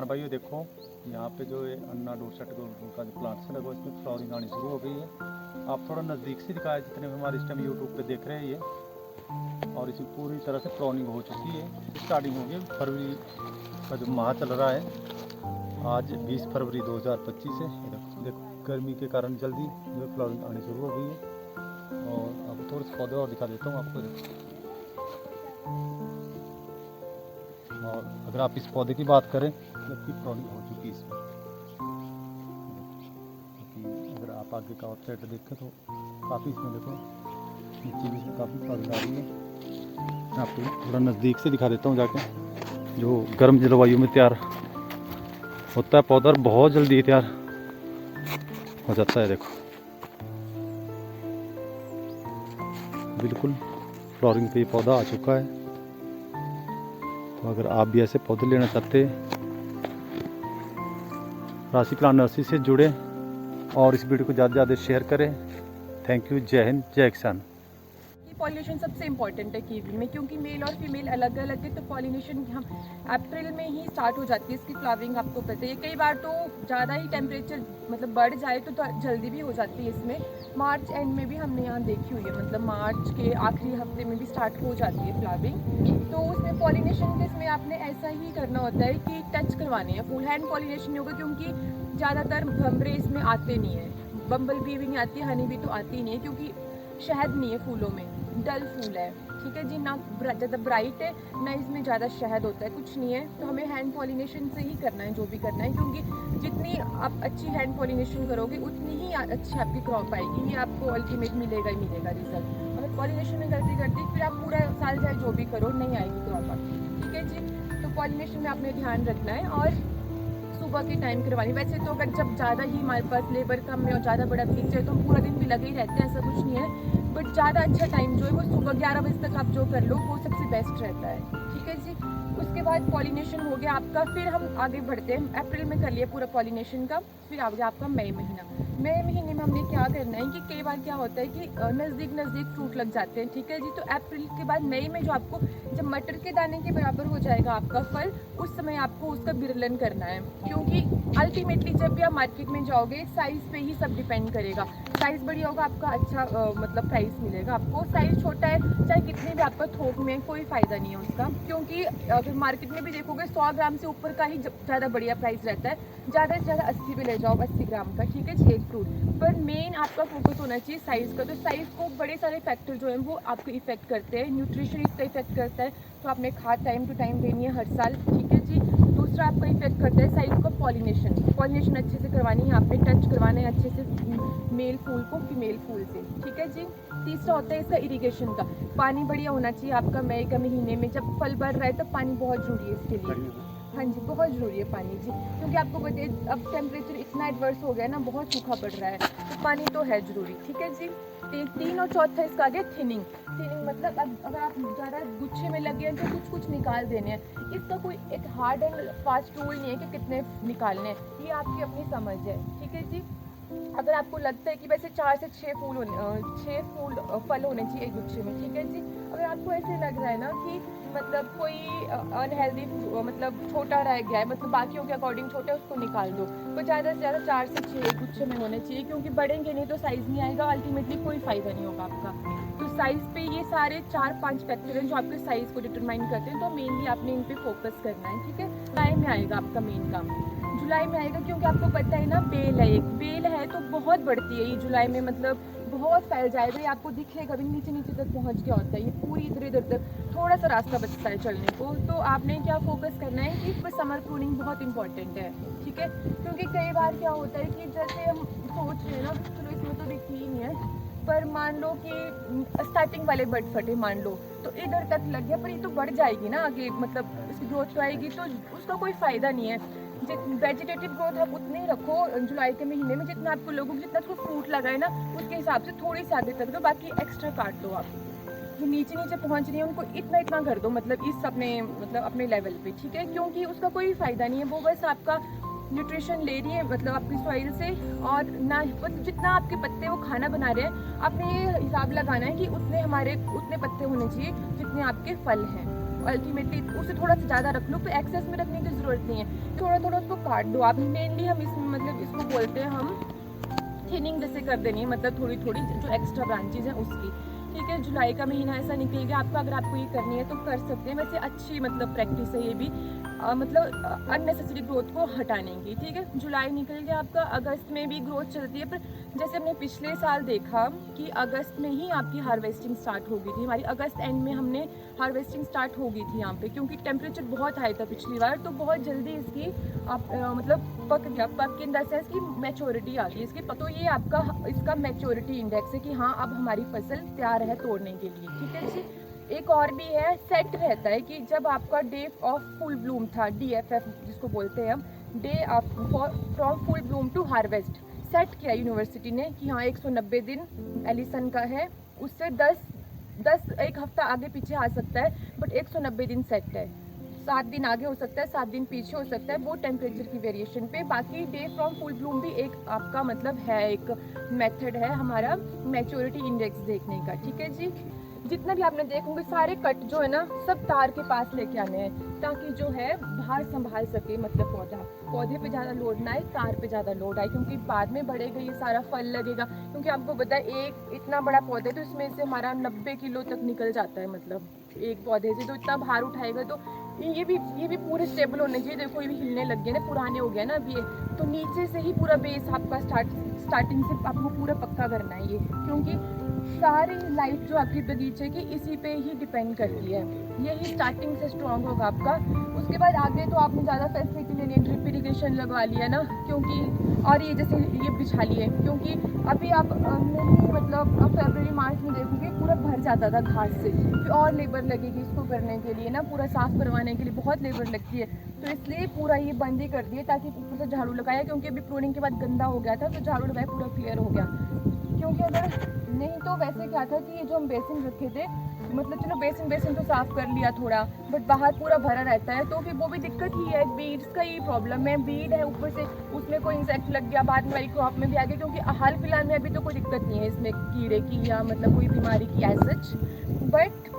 किसान भाइयों देखो, यहाँ पे जो ये अन्ना डोरसेट का जो प्लांट्स है लगो, इसमें फ्लावरिंग आनी शुरू हो गई है। आप थोड़ा नज़दीक से दिखाया जितने भी हमारे इस टाइम यूट्यूब पे देख रहे हैं ये, और इसी पूरी तरह से फ्लावरिंग हो चुकी है। स्टार्टिंग हो गई फरवरी का जो माह चल रहा है, आज 20 फरवरी 2025 है। देखो गर्मी के कारण जल्दी जो फ्लावरिंग आनी शुरू हो गई है। और अब थोड़े से पौधे और दिखा देता हूँ आपको। देखो, और अगर आप इस पौधे की बात करें तो इसकी फ्लावरिंग हो चुकी है इसमें, क्योंकि अगर आप आगे का आउटसाइड देखें तो काफ़ी इसमें देखो नीचे भी इसमें काफ़ी फ्लावरिंग आ रही है। मैं आपको थोड़ा नज़दीक से दिखा देता हूँ जाके। जो गर्म जलवायु में तैयार होता है पौधा, बहुत जल्दी तैयार हो जाता है। देखो बिल्कुल फ्लावरिंग पे ये पौधा आ चुका है। तो अगर आप भी ऐसे पौधे लेना चाहते हैं, राशि प्लांट नर्सरी से जुड़े और इस वीडियो को ज़्यादा से ज़्यादा शेयर करें। Thank you. जय हिंद, जय किसान। पॉलिनेशन सबसे इम्पॉर्टेंट है कीवी में, क्योंकि मेल और फीमेल अलग अलग है। तो पॉलिनेशन हम अप्रैल में ही स्टार्ट हो जाती है इसकी फ्लावरिंग, आपको पता है। कई बार तो ज़्यादा ही टेम्परेचर मतलब बढ़ जाए तो जल्दी भी हो जाती है इसमें। मार्च एंड में भी हमने यहाँ देखी हुई है, मतलब मार्च के आखिरी हफ्ते में भी स्टार्ट हो जाती है फ्लावरिंग। तो उसमें पॉलिनेशन के इसमें आपने ऐसा ही करना होता है कि टच करवाने हैं। फुल हैंड पॉलिनेशन नहीं होगा, क्योंकि ज़्यादातर भंवरे इसमें आते नहीं है। बम्बल बी भी नहीं आती, हनी भी तो आती नहीं है, क्योंकि शहद नहीं है फूलों में, डल फूल है। ठीक है जी, ना ज़्यादा ब्राइट है ना इसमें ज़्यादा शहद होता है, कुछ नहीं है। तो हमें हैंड पॉलिनेशन से ही करना है जो भी करना है, क्योंकि जितनी आप अच्छी हैंड पॉलिनेशन करोगे उतनी ही अच्छी आपकी क्रॉप आएगी। ये आपको अल्टीमेट मिलेगा ही मिलेगा रिजल्ट। अगर पॉलिनेशन में गलती करती फिर आप पूरा साल चाहे जो भी करो नहीं आएगी क्रॉप आपकी। ठीक है जी, तो पॉलिनेशन में आपने ध्यान रखना है और सुबह के टाइम करवानी। वैसे तो अगर जब ज़्यादा ही हमारे पास लेबर कम है और ज़्यादा बड़ा बीज चाहिए तो हम पूरा दिन भी लगे ही रहते हैं, ऐसा कुछ नहीं है। बट ज़्यादा अच्छा टाइम जो है वो सुबह 11 बजे तक आप जो कर लो वो सबसे बेस्ट रहता है। ठीक है जी, उसके बाद पॉलिनेशन हो गया आपका। फिर हम आगे बढ़ते हैं। अप्रैल में कर लिया पूरा पॉलिनेशन का, फिर आ गया आपका मई महीना। मई महीने में हमने क्या करना है कि कई बार क्या होता है कि नज़दीक नज़दीक फ्रूट लग जाते हैं। ठीक है जी, तो अप्रैल के बाद मई में जो आपको जब मटर के दाने के बराबर हो जाएगा आपका फल, उस समय आपको उसका बिरलन करना है। क्योंकि अल्टीमेटली जब भी आप मार्केट में जाओगे साइज़ पे ही सब डिपेंड करेगा। साइज़ बढ़िया होगा आपका अच्छा मतलब प्राइस मिलेगा आपको। साइज़ छोटा है चाहे कितने भी आपका थोक में, कोई फ़ायदा नहीं है उसका। क्योंकि अगर मार्केट में भी देखोगे 100 ग्राम से ऊपर का ही ज़्यादा बढ़िया प्राइस रहता है। ज़्यादा से ज़्यादा 80 पे ले जाओ, 80 ग्राम का। ठीक है जी, एक फ्रूट पर मेन आपका फोकस होना चाहिए साइज़ का। तो साइज़ को बड़े सारे फैक्टर जो हैं वो आपको इफेक्ट करते हैं। न्यूट्रिशन इसका इफेक्ट करता है, तो आपने खाद टाइम टू टाइम देनी है हर साल। ठीक है जी, दूसरा आपका इफेक्ट करता है साइज़ का पॉलिनेशन अच्छे से करवानी है, यहाँ पे टच करवाना है अच्छे से मेल फूल को फीमेल फूल से। ठीक है जी, तीसरा होता है इसका इरिगेशन का। पानी बढ़िया होना चाहिए आपका। मई के महीने में जब फल बढ़ रहा है तब पानी बहुत जरूरी है इसके लिए। हाँ जी, बहुत ज़रूरी है पानी जी, क्योंकि आपको बताइए अब टेम्परेचर इतना एडवर्स हो गया ना, बहुत सूखा पड़ रहा है, तो पानी तो है ज़रूरी। ठीक है जी, तीन और चौथा इसका आ गया थिनिंग मतलब अब अगर आप ज़्यादा गुच्छे में लगे हैं तो कुछ कुछ निकाल देने हैं। इसका कोई एक हार्ड एंड फास्ट रूल नहीं है कि कितने निकालने हैं, ये आपकी अपनी समझ है। ठीक है जी, अगर आपको लगता है कि वैसे 4 से 6 फल होने चाहिए एक गुच्छे में। ठीक है जी, अगर आपको ऐसे लग रहा है ना कि मतलब कोई अनहेल्दी मतलब छोटा रह गया है, मतलब बाकियों के अकॉर्डिंग छोटा है, उसको निकाल दो। तो ज़्यादा से ज़्यादा 4 से 6 एक गुच्छे में होने चाहिए, क्योंकि बढ़ेंगे नहीं तो साइज़ नहीं आएगा, अल्टीमेटली कोई फ़ायदा नहीं होगा आपका। तो साइज़ पे ये सारे 4-5 फैक्टर हैं जो आपके साइज़ को डिटरमाइन करते हैं। तो मेनली आपने इन पर फोकस करना है। ठीक है, जुलाई में आएगा आपका मेन काम, जुलाई में आएगा, क्योंकि आपको पता है ना बेल है तो बहुत बढ़ती है ये जुलाई में, मतलब बहुत फैल जाएगा। ये आपको दिखेगा भी, नीचे नीचे तक पहुंच गया होता है ये पूरी इधर इधर तक, थोड़ा सा रास्ता बचता है चलने को। तो आपने क्या फोकस करना है कि इस पर समर प्रूनिंग बहुत इंपॉर्टेंट है। ठीक है, क्योंकि कई बार क्या होता है कि जैसे हम सोच रहे हैं ना, चलो इसमें तो दिखती ही नहीं है, पर मान लो कि स्टार्टिंग वाले बड फटे मान लो तो इधर तक लग गया, पर ये तो बढ़ जाएगी ना आगे, मतलब इसकी ग्रोथ आएगी तो उसका कोई फ़ायदा नहीं है। वेजिटेटिव ग्रोथ आप उतनी रखो जुलाई के महीने में जितना आपको लोगों को जितना उसको फ्रूट लगाए ना उसके हिसाब से थोड़ी सी आगे तक दो, बाकी एक्स्ट्रा काट दो। आप जो नीचे नीचे पहुंच रही है उनको इतना इतना कर दो, मतलब इस अपने लेवल पे। ठीक है, क्योंकि उसका कोई फ़ायदा नहीं है, वो बस आपका न्यूट्रिशन ले रही है मतलब आपकी सॉइल से, और ना बस जितना आपके पत्ते वो खाना बना रहे हैं। आपने ये हिसाब लगाना है कि उतने पत्ते होने चाहिए जितने आपके फल हैं। अल्टीमेटली उसे थोड़ा सा ज़्यादा रख लो, तो एक्सेस में रखने की ज़रूरत नहीं है, थोड़ा थोड़ा उसको काट दो आप। मेनली हम इसको बोलते हैं हम थिनिंग जैसे कर देनी है, मतलब थोड़ी थोड़ी जो एक्स्ट्रा ब्रांचेज हैं उसकी। ठीक है, जुलाई का महीना ऐसा निकल गया आपका, अगर आपको ये करनी है तो कर सकते हैं। वैसे अच्छी मतलब प्रैक्टिस है ये भी, मतलब अननेसेसरी ग्रोथ को हटाने की। ठीक है, जुलाई निकल गया आपका, अगस्त में भी ग्रोथ चलती है, पर जैसे हमने पिछले साल देखा कि अगस्त में ही आपकी हार्वेस्टिंग स्टार्ट हो गई थी हमारी, अगस्त एंड में हमने हार्वेस्टिंग स्टार्ट हो गई थी यहाँ पे, क्योंकि टेम्परेचर बहुत हाई था पिछली बार, तो बहुत जल्दी इसकी मतलब पक गया। पक इन द सेंस की मैच्योरिटी आ गई इसकी, तो ये आपका इसका मैच्योरिटी इंडेक्स है कि हाँ अब हमारी फसल तैयार है तोड़ने के लिए। ठीक है जी, एक और भी है, सेट रहता है कि जब आपका डे ऑफ फुल ब्लूम था, DFF जिसको बोलते हैं हम, day from full bloom to harvest, set किया यूनिवर्सिटी ने कि हाँ 190 दिन एलिसन का है, उससे 10 एक हफ्ता आगे पीछे आ सकता है, बट 190 दिन सेट है। 7 दिन आगे हो सकता है, 7 दिन पीछे हो सकता है, वो टेम्परेचर की वेरिएशन पे। बाकी डे फ्रॉम फुल ब्लूम भी एक आपका मतलब है, एक मेथड है हमारा मैच्योरिटी इंडेक्स देखने का। ठीक है जी, जितना भी आपने देखोगे सारे कट जो है ना सब तार के पास लेके आने हैं, ताकि जो है बाहर संभाल सके, मतलब पौधे पे ज़्यादा लोड ना आए, तार पे ज़्यादा लोड आए, क्योंकि बाद में बढ़ेगा ये सारा फल लगेगा। क्योंकि आपको पता है एक इतना बड़ा पौधा है तो इसमें से हमारा 90 किलो तक निकल जाता है, मतलब एक पौधे से, तो इतना भार उठाएगा, तो ये भी पूरे स्टेबल होने चाहिए। देखो ये भी हिलने लग गए ना, पुराने हो गया ना अब ये, तो नीचे से ही पूरा बेस आपका स्टार्टिंग से आपको पूरा पक्का करना है ये, क्योंकि सारी लाइफ जो आपकी बगीचे की इसी पे ही डिपेंड करती है। यही स्टार्टिंग से स्ट्रॉन्ग होगा आपका, उसके बाद आगे तो आपने ज़्यादा फैसिलिटी लेनी है, ड्रिप इरिगेशन लगवा लिया ना, क्योंकि और ये जैसे ये बिछा लिए, क्योंकि अभी आप नहीं मतलब अब फरवरी मार्च में देखोगे पूरा भर जाता था घास से, फिर और लेबर लगेगी इसको करने के लिए ना, पूरा साफ़ करवाने के लिए बहुत लेबर लगती है, तो इसलिए पूरा ये बंद ही कर दिए ताकि ऊपर से झाड़ू लगाया, क्योंकि अभी प्रूनिंग के बाद गंदा हो गया था, तो झाड़ू लगाया पूरा क्लियर हो गया। क्योंकि अगर नहीं तो वैसे क्या था कि ये जो हम बेसिन रखे थे, मतलब चलो बेसिन तो साफ़ कर लिया थोड़ा, बट बाहर पूरा भरा रहता है, तो फिर वो भी दिक्कत ही है, बीड्स का ही प्रॉब्लम है, बीड है ऊपर से उसमें कोई इंसेक्ट लग गया, बाद में वाली क्रॉप में भी आ गया, क्योंकि हाल फिलहाल में अभी तो कोई दिक्कत नहीं है इसमें कीड़े की या मतलब कोई बीमारी की एज सच, बट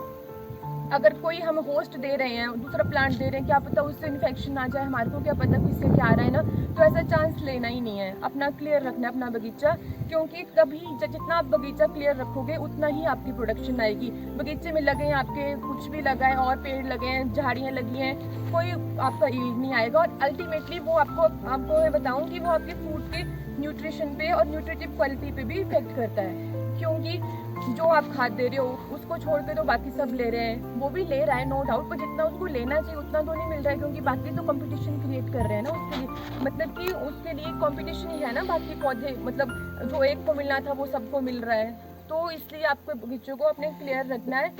अगर कोई हम होस्ट दे रहे हैं, दूसरा प्लांट दे रहे हैं, क्या पता उससे इन्फेक्शन आ जाए, हमारे को क्या पता किससे क्या आ रहा है ना, तो ऐसा चांस लेना ही नहीं है, अपना क्लियर रखना है अपना बगीचा, क्योंकि तभी जितना आप बगीचा क्लियर रखोगे उतना ही आपकी प्रोडक्शन आएगी। बगीचे में लगे हैं आपके कुछ भी लगा है, और पेड़ लगे हैं, झाड़ियाँ लगी हैं, कोई आपका यील्ड नहीं आएगा, और अल्टीमेटली वो आपको मैं बताऊँ कि वो आपके फूड के न्यूट्रिशन पे और न्यूट्रिटिव क्वालिटी पे भी इफेक्ट करता है, क्योंकि जो आप खाद दे रहे हो उसको छोड़ के तो बाकी सब ले रहे हैं, वो भी ले रहा है नो डाउट, पर जितना उसको लेना चाहिए उतना तो नहीं मिल रहा है, क्योंकि बाकी तो कंपटीशन क्रिएट कर रहे हैं ना उसके लिए, मतलब कि उसके लिए कंपटीशन ही है ना, बाकी पौधे मतलब जो एक को मिलना था वो सबको मिल रहा है, तो इसलिए आपको बगीचों को अपने क्लियर रखना है।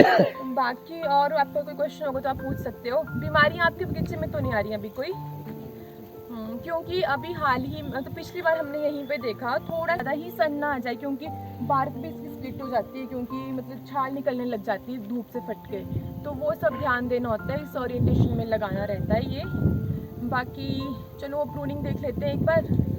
बाकी और आपका कोई क्वेश्चन होगा तो आप पूछ सकते हो। बीमारियाँ आपके बगीचे में तो नहीं आ रही अभी कोई? क्योंकि अभी हाल ही मतलब पिछली बार हमने यहीं पे देखा थोड़ा ज़्यादा ही सन ना आ जाए, क्योंकि बार्क भी इसकी स्प्लिट हो जाती है, क्योंकि मतलब छाल निकलने लग जाती है धूप से फट के, तो वो सब ध्यान देना होता है, इस ओरिएंटेशन में लगाना रहता है ये। बाकी चलो वो प्रूनिंग देख लेते हैं एक बार,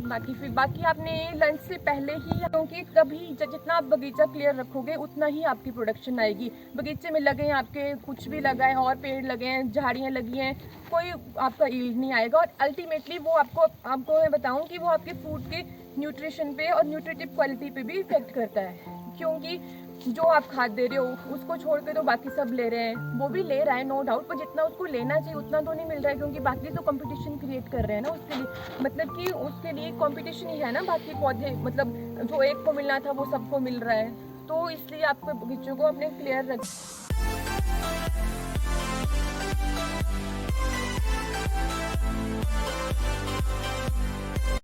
बाकी आपने लंच से पहले ही, क्योंकि तभी जितना आप बगीचा क्लियर रखोगे उतना ही आपकी प्रोडक्शन आएगी। बगीचे में लगे हैं आपके कुछ भी लगा है, और पेड़ लगे हैं, झाड़ियाँ लगी हैं, कोई आपका यील्ड नहीं आएगा, और अल्टीमेटली वो आपको मैं बताऊं कि वो आपके फूड के न्यूट्रिशन पे और न्यूट्रिटिव क्वालिटी पे भी इफेक्ट करता है, क्योंकि जो आप खाद दे रहे हो उसको छोड़ के तो बाकी सब ले रहे हैं, वो भी ले रहा है नो डाउट, पर जितना उसको लेना चाहिए उतना तो नहीं मिल रहा है, क्योंकि बाकी तो कंपटीशन क्रिएट कर रहे हैं ना उसके लिए, मतलब कि उसके लिए कंपटीशन ही है ना, बाकी पौधे मतलब जो एक को मिलना था वो सबको मिल रहा है, तो इसलिए आपको बगीचों को अपने क्लियर रख